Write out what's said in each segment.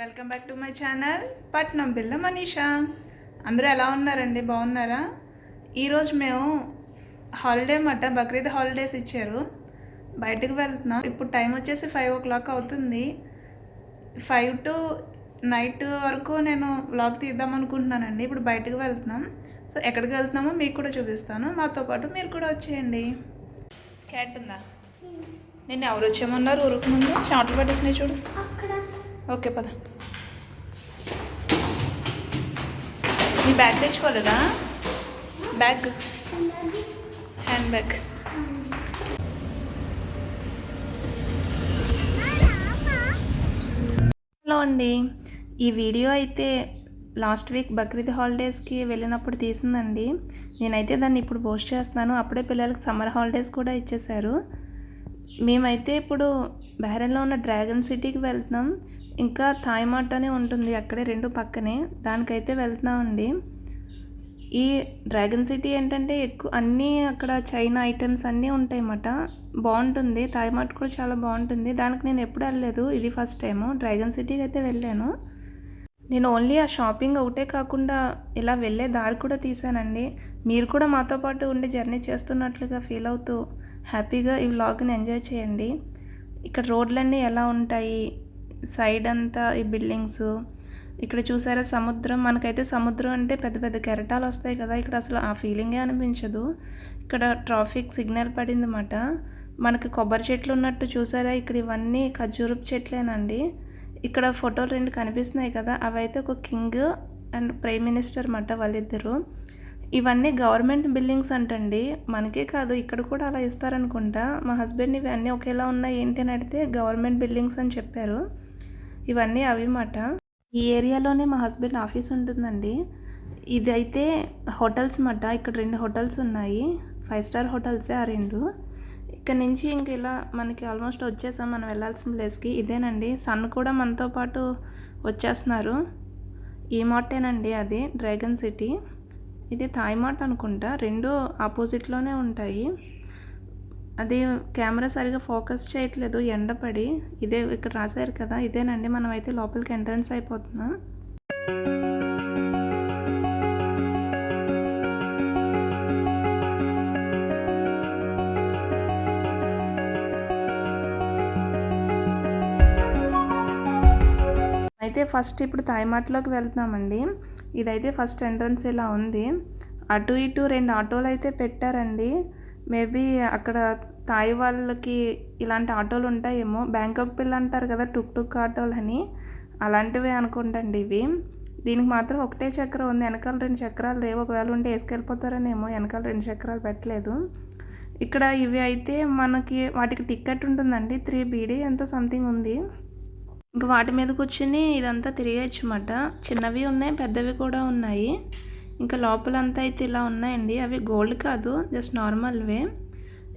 Welcome back to my channel పట్నం పిల్ల మనీషా. అందరూ ఎలా ఉన్నారండి? బాగున్నారా? ఈరోజు మేము హాలిడే మాట బక్రీద్ హాలిడేస్ ఇచ్చారు, బయటకు వెళ్తున్నాం. ఇప్పుడు టైం వచ్చేసి 5 o'clock అవుతుంది. 5 to నైట్ వరకు నేను వ్లాగ్ తీద్దాం అనుకుంటున్నానండి. ఇప్పుడు బయటకు వెళ్తున్నాం. సో ఎక్కడికి వెళ్తున్నామో మీకు కూడా చూపిస్తాను. మాతో పాటు మీరు కూడా వచ్చేయండి. క్యాట్ ఉందా? నేను ఎవరు వచ్చేయమన్నారు ఊరుకు ముందు? చాట్లు పట్టేసినాయి చూడు. ఓకే పద. నీ బ్యాగ్ తెచ్చుకోలేదా? Bag, hand bag. హలో అండి, ఈ వీడియో అయితే లాస్ట్ వీక్ బక్రీద్ హాలిడేస్కి వెళ్ళినప్పుడు తీసిందండి. నేనైతే దాన్ని ఇప్పుడు పోస్ట్ చేస్తున్నాను. అప్పుడే పిల్లలకి సమ్మర్ హాలిడేస్ కూడా ఇచ్చేశారు. మేమైతే ఇప్పుడు బహ్రెయిన్లో ఉన్న డ్రాగన్ సిటీకి వెళ్తున్నాం. ఇంకా థాయ్ మార్ట్ అనే ఉంటుంది అక్కడే, రెండు పక్కనే. దానికైతే వెళ్తున్నామండి. ఈ డ్రాగన్ సిటీ ఏంటంటే ఎక్కువ అన్నీ అక్కడ చైనా ఐటమ్స్ అన్నీ ఉంటాయి అన్నమాట. బాగుంటుంది. థాయ్ మార్ట్ కూడా చాలా బాగుంటుంది. దానికి నేను ఎప్పుడు వెళ్ళలేదు, ఇది ఫస్ట్ టైము. డ్రాగన్ సిటీకి అయితే వెళ్ళాను. నేను ఓన్లీ ఆ షాపింగ్ ఒకటే కాకుండా ఇలా వెళ్ళే దారి కూడా తీసానండి. మీరు కూడా మాతో పాటు ఉండి జర్నీ చేస్తున్నట్లుగా ఫీల్ అవుతూ హ్యాపీగా ఈ వ్లాగ్ని ఎంజాయ్ చేయండి. ఇక్కడ రోడ్లన్నీ ఎలా ఉంటాయి, సైడ్ అంతా ఈ బిల్డింగ్స్. ఇక్కడ చూసారా సముద్రం. మనకైతే సముద్రం అంటే పెద్ద పెద్ద కెరటాలు వస్తాయి కదా, ఇక్కడ అసలు ఆ ఫీలింగే అనిపించదు. ఇక్కడ ట్రాఫిక్ సిగ్నల్ పడింది అన్నమాట. మనకి కొబ్బరి చెట్లు ఉన్నట్టు చూసారా, ఇక్కడ ఇవన్నీ ఖర్జూరపు చెట్లేనండి. ఇక్కడ ఫోటోలు 2 కనిపిస్తున్నాయి కదా, అవైతే ఒక కింగ్ అండ్ ప్రైమ్ మినిస్టర్ అన్నమాట, వాళ్ళిద్దరు. ఇవన్నీ గవర్నమెంట్ బిల్డింగ్స్ అంటండి. మనకే కాదు, ఇక్కడ కూడా అలా ఇస్తారనుకుంటా. మా హస్బెండ్ ఇవి అన్నీ ఒకేలా ఉన్నాయి ఏంటి అని అడిగితే గవర్నమెంట్ బిల్డింగ్స్ అని చెప్పారు. ఇవన్నీ అవి మాట. ఈ ఏరియాలోనే మా హస్బెండ్ ఆఫీస్ ఉంటుందండి. ఇదైతే హోటల్స్ మాట. ఇక్కడ 2 హోటల్స్ ఉన్నాయి, 5 star హోటల్సే ఆ 2. ఇక్కడ నుంచి ఇంక ఇలా మనకి ఆల్మోస్ట్ వచ్చేసాం మనం వెళ్ళాల్సిన ప్లేస్కి. ఇదేనండి, సన్ కూడా మనతో పాటు వచ్చేస్తున్నారు. ఈ మార్టేనండి అది డ్రాగన్ సిటీ. ఇది థాయ్ మార్ట్ అనుకుంటా. 2 ఆపోజిట్లోనే ఉంటాయి. అది కెమెరా సరిగా ఫోకస్ చేయట్లేదు ఎండపడి. ఇదే ఇక్కడ రాశారు కదా, ఇదేనండి. మనం అయితే లోపలికి ఎంట్రన్స్ అయిపోతున్నాం. అయితే ఫస్ట్ ఇప్పుడు థాయ్ మార్ట్లోకి వెళ్తున్నామండి. ఇదైతే ఫస్ట్ ఎంట్రన్స్ ఇలా ఉంది. అటు ఇటు 2 ఆటోలు అయితే పెట్టారండి. మేబీ అక్కడ థాయ్ వాళ్ళకి ఇలాంటి ఆటోలు ఉంటాయేమో. బ్యాంకాక్ పిల్ల అంటారు కదా, టుక్ టుక్ ఆటోలు అని, అలాంటివే అనుకుంటండి ఇవి. దీనికి మాత్రం ఒకటే చక్రం ఉంది, వెనకాల 2 చక్రాలు లేవు. ఒకవేళ ఉంటే వేసుకెళ్ళిపోతారనేమో, వెనకాల 2 చక్రాలు పెట్టలేదు. ఇక్కడ ఇవి అయితే మనకి వాటికి టికెట్ ఉంటుందండి, 3 BD ఎంతో సంథింగ్ ఉంది. ఇంకా వాటి మీద కూర్చుని ఇదంతా తిరిగేయచ్చు అన్నమాట. చిన్నవి ఉన్నాయి, పెద్దవి కూడా ఉన్నాయి. ఇంకా లోపలంతా అయితే ఇలా ఉన్నాయండి. అవి గోల్డ్ కాదు, జస్ట్ నార్మల్వే.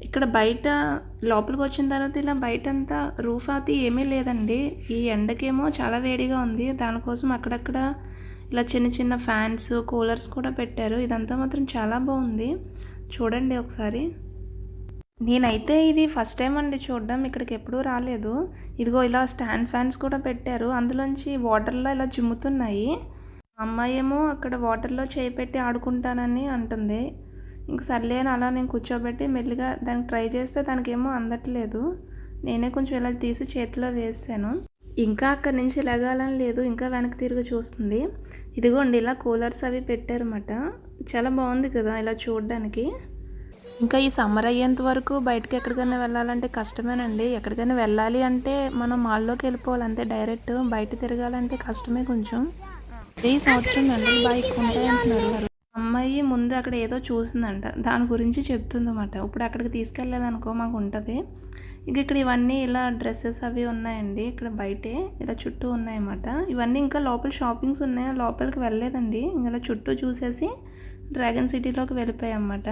ఇక్కడ బయట లోపలికి వచ్చిన తర్వాత ఇలా బయటంతా రూఫ్ అయితే ఏమీ లేదండి. ఈ ఎండకేమో చాలా వేడిగా ఉంది. దానికోసం అక్కడక్కడ ఇలా చిన్న చిన్న ఫ్యాన్స్, కూలర్స్ కూడా పెట్టారు. ఇదంతా మాత్రం చాలా బాగుంది, చూడండి ఒకసారి. నేనైతే ఇది ఫస్ట్ టైం అండి చూడడం, ఇక్కడికి ఎప్పుడూ రాలేదు. ఇదిగో ఇలా స్టాండ్ ఫ్యాన్స్ కూడా పెట్టారు, అందులోంచి వాటర్లో ఇలా చిమ్ముతున్నాయి. అమ్మాయి ఏమో అక్కడ వాటర్లో చేయి పెట్టి ఆడుకుంటానని అంటుంది. ఇంక సర్లే అని అలా నేను కూర్చోబెట్టి మెల్లిగా దానికి ట్రై చేస్తే దానికేమో అందట్లేదు. నేనే కొంచెం ఇలా తీసి చేతిలో వేసాను. ఇంకా అక్కడి నుంచి లెగాలని లేదు, ఇంకా వెనక్కి తిరిగి చూస్తుంది. ఇదిగోండి ఇలా కూలర్స్ అవి పెట్టారన్నమాట. చాలా బాగుంది కదా ఇలా చూడడానికి. ఇంకా ఈ సమ్మర్ అయ్యేంత వరకు బయటకి ఎక్కడికైనా వెళ్ళాలంటే కష్టమేనండి. ఎక్కడికైనా వెళ్ళాలి అంటే మనం మాల్లోకి వెళ్ళిపోవాలి అంతే, డైరెక్ట్. బయట తిరగాలంటే కష్టమే కొంచెం. ఈ సంవత్సరం ఎండలు బాగా ఎక్కువ ఉంటాయి అంటున్నారు. అమ్మాయి ముందు అక్కడ ఏదో చూసిందంట, దాని గురించి చెప్తుందన్నమాట. ఇప్పుడు అక్కడికి తీసుకెళ్ళలేదనుకో మాకు ఉంటుంది. ఇంక ఇక్కడ ఇవన్నీ ఇలా డ్రెస్సెస్ అవి ఉన్నాయండి. ఇక్కడ బయటే ఇలా చుట్టూ ఉన్నాయన్నమాట. ఇవన్నీ ఇంకా లోపల షాపింగ్స్ ఉన్నాయి, లోపలికి వెళ్ళలేదండి. ఇలా చుట్టూ చూసేసి డ్రాగన్ సిటీలోకి వెళ్ళిపోయాం అన్నమాట.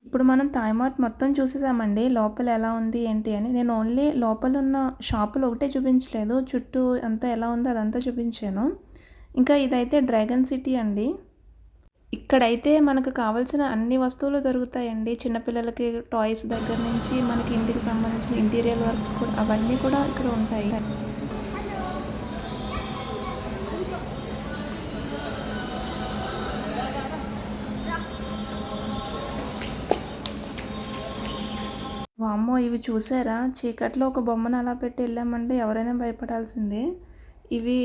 ఇప్పుడు మనం థాయ్ మార్ట్ మొత్తం చూసేసామండి, లోపల ఎలా ఉంది ఏంటి అని. నేను ఓన్లీ లోపల ఉన్న షాపులు ఒకటే చూపించలేదు, చుట్టూ అంతా ఎలా ఉందో అదంతా చూపించాను. ఇంకా ఇదైతే డ్రాగన్ సిటీ అండి. ఇక్కడైతే మనకు కావాల్సిన అన్ని వస్తువులు దొరుకుతాయండి. చిన్నపిల్లలకి టాయ్స్ దగ్గర నుంచి మనకి ఇంటికి సంబంధించిన ఇంటీరియర్ వర్క్స్ కూడా, అవన్నీ కూడా ఇక్కడ ఉంటాయి. వామ్మో, ఇవి చూసారా? చీకట్లో ఒక బొమ్మను అలా పెట్టి వెళ్ళామంటే ఎవరైనా భయపడాల్సిందే. ఇవి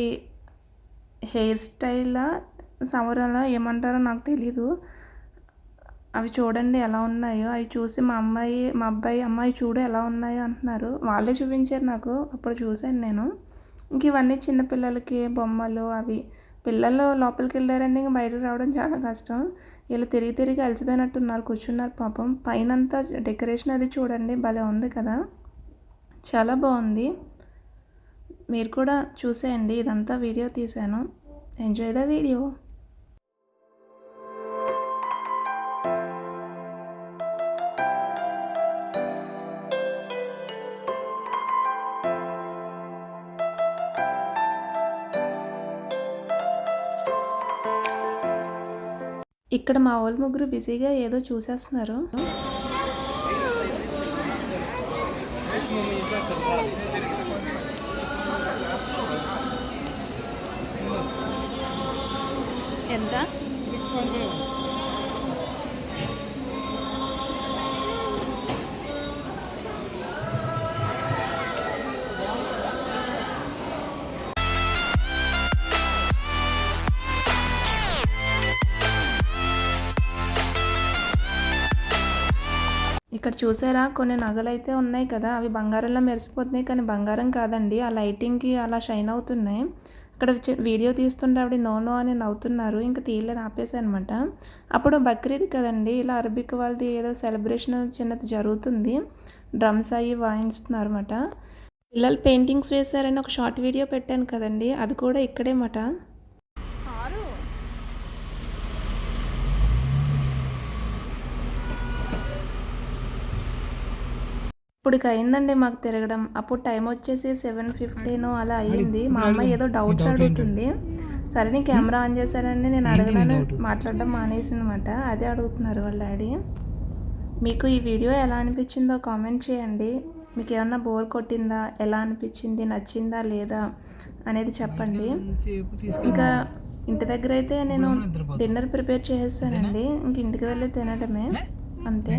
హెయిర్ స్టైలా సవరాలా ఏమంటారో నాకు తెలీదు. అవి చూడండి ఎలా ఉన్నాయో. అవి చూసి మా అబ్బాయి అమ్మాయి చూడు ఎలా ఉన్నాయో అంటున్నారు. వాళ్ళే చూపించారు నాకు, అప్పుడు చూశాను నేను. ఇంక ఇవన్నీ చిన్నపిల్లలకి బొమ్మలు. అవి పిల్లలు లోపలికి వెళ్ళారండి, ఇంక బయటకు రావడం చాలా కష్టం. వీళ్ళు తిరిగి అలసిపోయినట్టున్నారు, కూర్చున్నారు పాపం. పైనంతా డెకరేషన్ అది చూడండి, భలే ఉంది కదా, చాలా బాగుంది. మీరు కూడా చూసేయండి, ఇదంతా వీడియో తీశాను. Enjoy the video. ఇక్కడ మా వాళ్ళు ముగ్గురు బిజీగా ఏదో చూసేస్తున్నారు. ఎంత? ఇక్కడ చూసారా, కొన్ని నగలు అయితే ఉన్నాయి కదా, అవి బంగారంలో మెరిసిపోతున్నాయి, కానీ బంగారం కాదండి. ఆ లైటింగ్కి అలా షైన్ అవుతున్నాయి. ఇక్కడ వీడియో తీస్తుంటే ఆవిడ నో అని నవ్వుతున్నారు. ఇంకా తీయలేదు, ఆపేసాను అనమాట. అప్పుడు బక్రీద్ కదండి, ఇలా అరబిక్ వాళ్ళది ఏదో సెలబ్రేషన్ చిన్నది జరుగుతుంది, డ్రమ్స్ అవి వాయిస్తున్నారు అనమాట. పిల్లలు పెయింటింగ్స్ వేశారని ఒక షార్ట్ వీడియో పెట్టాను కదండి, అది కూడా ఇక్కడే మాట. ఇప్పటికి అయిందండి మాకు తిరగడం. అప్పుడు టైం వచ్చేసి 7:15 అలా అయ్యింది. మా అమ్మాయి ఏదో డౌట్స్ అడుగుతుంది. సరే నీ కెమెరా ఆన్ చేశారని నేను అడగడానికి మాట్లాడడం మానేసిందన్నమాట. అదే అడుగుతున్నారు వాళ్ళ డాడీ. మీకు ఈ వీడియో ఎలా అనిపించిందో కామెంట్ చేయండి. మీకు ఏమన్నా బోర్ కొట్టిందా, ఎలా అనిపించింది, నచ్చిందా లేదా అనేది చెప్పండి. ఇంకా ఇంటి దగ్గర అయితే నేను డిన్నర్ ప్రిపేర్ చేసేసానండి, ఇంక ఇంటికి వెళ్ళి తినడమే అంతే.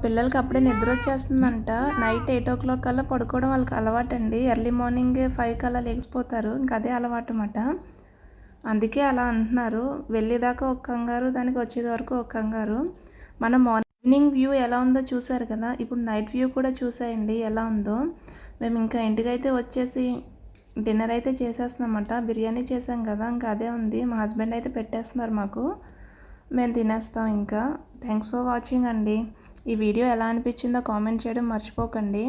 పిల్లలకి అప్పుడే నిద్ర వచ్చేస్తుందంట. నైట్ 8 o'clock కల్లా పడుకోవడం వాళ్ళకి అలవాటు అండి. ఎర్లీ మార్నింగ్ 5 కల్లా లేచిపోతారు, ఇంకా అదే అలవాటు అన్నమాట. అందుకే అలా అంటున్నారు. వెళ్ళేదాకా ఒక కంగారు, దానికి వచ్చేది వరకు ఒక కంగారు. మన మార్నింగ్ వ్యూ ఎలా ఉందో చూసారు కదా, ఇప్పుడు నైట్ వ్యూ కూడా చూసేయండి ఎలా ఉందో. మేము ఇంకా ఇంటికైతే వచ్చేసి డిన్నర్ అయితే చేసేస్తున్నామన్నమాట. బిర్యానీ చేసాం కదా, ఇంకా అదే ఉంది. మా హస్బెండ్ అయితే పెట్టేస్తున్నారు మాకు, మేము తినేస్తాం ఇంకా. థ్యాంక్స్ ఫర్ వాచింగ్ అండి. ఈ వీడియో ఎలా అనిపించిందో కామెంట్ చేయడం మర్చిపోకండి.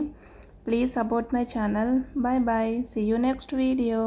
Please support my channel. Bye bye, see you next video.